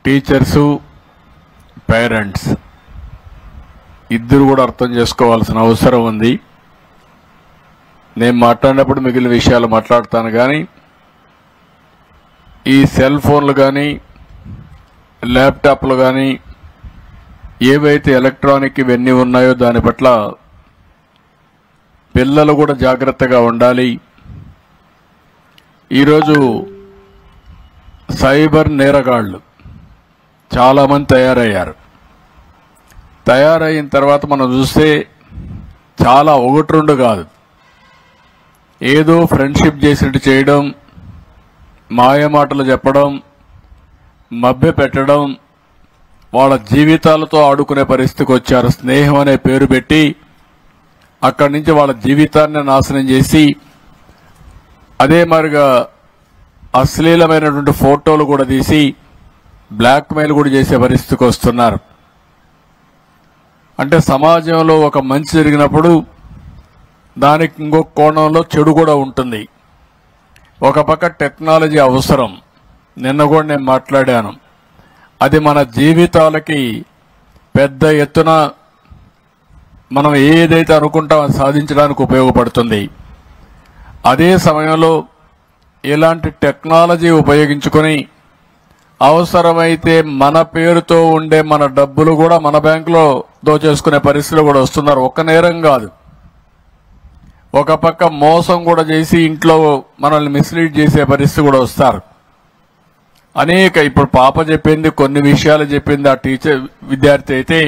Teachers, parents ఇద్దరు కూడా అర్థం చేసుకోవాల్సిన అవసరం ఉంది. నేను మాట్లాడినప్పుడు మిగిలిన విషయాలు మాట్లాడతాను, కానీ ఈ సెల్ ఫోన్లు కానీ ల్యాప్టాప్లు కానీ ఏవైతే ఎలక్ట్రానిక్ ఇవన్నీ ఉన్నాయో దాని పట్ల పిల్లలు కూడా జాగ్రత్తగా ఉండాలి. ఈరోజు సైబర్ నేరగాళ్లు చాలామంది తయారయిన తర్వాత మనం చూస్తే చాలా ఒకటి రెండు కాదు, ఏదో ఫ్రెండ్షిప్ చేసినట్టు చేయడం, మాయమాటలు చెప్పడం, మభ్య పెట్టడం, వాళ్ళ జీవితాలతో ఆడుకునే పరిస్థితికి వచ్చారు. స్నేహం అనే పేరు పెట్టి అక్కడి నుంచి వాళ్ళ జీవితాన్ని నాశనం చేసి అదే మరిగా అశ్లీలమైనటువంటి ఫోటోలు కూడా తీసి బ్లాక్మెయిల్ కూడా చేసే పరిస్థితికి వస్తున్నారు. అంటే సమాజంలో ఒక మంచి జరిగినప్పుడు దానికి ఇంకొక కోణంలో చెడు కూడా ఉంటుంది. ఒక పక్క టెక్నాలజీ అవసరం, నిన్న కూడా నేను మాట్లాడాను, అది మన జీవితాలకి పెద్ద ఎత్తున మనం ఏదైతే అనుకుంటామో అది సాధించడానికి ఉపయోగపడుతుంది. అదే సమయంలో ఇలాంటి టెక్నాలజీ ఉపయోగించుకొని అవసరమైతే మన పేరుతో ఉండే మన డబ్బులు కూడా మన బ్యాంకులో దోచేసుకునే పరిస్థితులు కూడా వస్తున్నారు. ఒక్క నేరం కాదు, ఒక పక్క మోసం కూడా చేసి ఇంట్లో మనల్ని మిస్లీడ్ చేసే పరిస్థితి కూడా వస్తారు. ఇప్పుడు పాప చెప్పింది, కొన్ని విషయాలు చెప్పింది ఆ టీచర్ విద్యార్థి అయితే,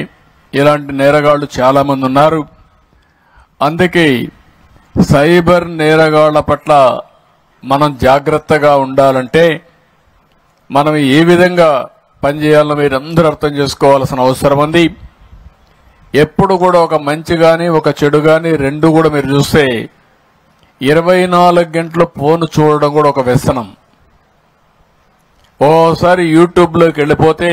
ఇలాంటి నేరగాళ్లు చాలా మంది ఉన్నారు. అందుకే సైబర్ నేరగాళ్ల పట్ల మనం జాగ్రత్తగా ఉండాలంటే మనం ఏ విధంగా పనిచేయాలో మీరందరూ అర్థం చేసుకోవాల్సిన అవసరం ఉంది. ఎప్పుడు కూడా ఒక మంచి గాని ఒక చెడు గాని రెండు కూడా మీరు చూస్తే 24 గంటలు ఫోన్ చూడడం కూడా ఒక వ్యసనం. ఓసారి యూట్యూబ్లోకి వెళ్ళిపోతే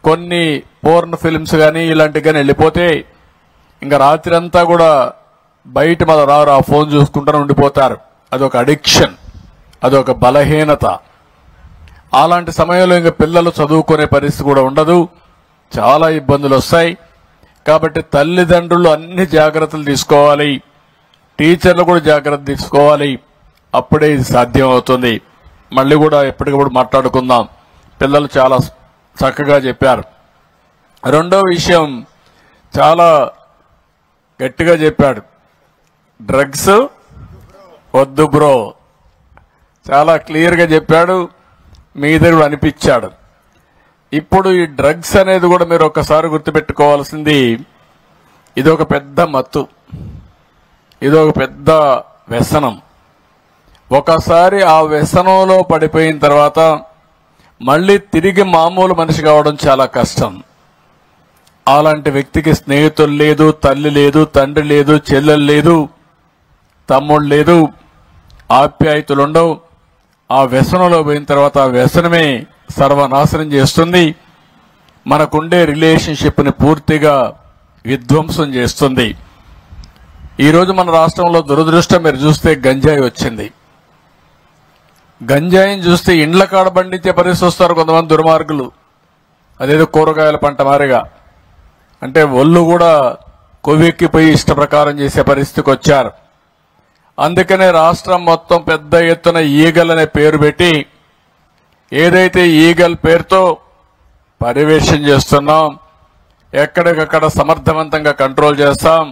కొన్ని పోర్న్ ఫిల్మ్స్ కానీ ఇలాంటివి కానీ వెళ్ళిపోతే ఇంకా రాత్రి అంతా కూడా బయట మన రారు, ఆ ఫోన్ చూసుకుంటూ ఉండిపోతారు. అదొక అడిక్షన్, అదొక బలహీనత. అలాంటి సమయంలో ఇంకా పిల్లలు చదువుకునే పరిస్థితి కూడా ఉండదు, చాలా ఇబ్బందులు వస్తాయి. కాబట్టి తల్లిదండ్రులు అన్ని జాగ్రత్తలు తీసుకోవాలి, టీచర్లు కూడా జాగ్రత్త తీసుకోవాలి. అప్పుడే ఇది సాధ్యం అవుతుంది. మళ్ళీ కూడా ఎప్పటికప్పుడు మాట్లాడుకుందాం. పిల్లలు చాలా చక్కగా చెప్పారు. రెండో విషయం చాలా గట్టిగా చెప్పాడు, డ్రగ్స్ వద్దు బ్రో, చాలా క్లియర్గా చెప్పాడు, మీ దగ్గర అనిపించాడు. ఇప్పుడు ఈ డ్రగ్స్ అనేది కూడా మీరు ఒక్కసారి గుర్తుపెట్టుకోవాల్సింది, ఇదొక పెద్ద మత్తు, ఇదొక పెద్ద వ్యసనం. ఒకసారి ఆ వ్యసనంలో పడిపోయిన తర్వాత మళ్ళీ తిరిగి మామూలు మనిషి కావడం చాలా కష్టం. అలాంటి వ్యక్తికి స్నేహితులు లేదు, తల్లి లేదు, తండ్రి లేదు, చెల్లెలు లేదు, తమ్ముడు లేదు, ఆప్యాయతలు ఉండవు. ఆ వ్యసనంలో పోయిన తర్వాత ఆ వ్యసనమే సర్వనాశనం చేస్తుంది, మనకుండే రిలేషన్షిప్ని పూర్తిగా విధ్వంసం చేస్తుంది. ఈరోజు మన రాష్ట్రంలో దురదృష్టం మీరు చూస్తే గంజాయి వచ్చింది. గంజాయిని చూస్తే ఇండ్ల కాడ పండించే పరిస్థితి వస్తారు కొంతమంది దుర్మార్గులు, అదేదో కూరగాయల పంట మారిగా. అంటే ఒళ్ళు కూడా కొవ్వెక్కిపోయి ఇష్ట ప్రకారం చేసే పరిస్థితికి వచ్చారు. అందుకనే రాష్ట్రం మొత్తం పెద్ద ఎత్తున ఈగల్ అనే పేరు పెట్టి, ఏదైతే ఈగల్ పేరుతో పర్యవేక్షణ చేస్తున్నాం, ఎక్కడికక్కడ సమర్థవంతంగా కంట్రోల్ చేస్తాం.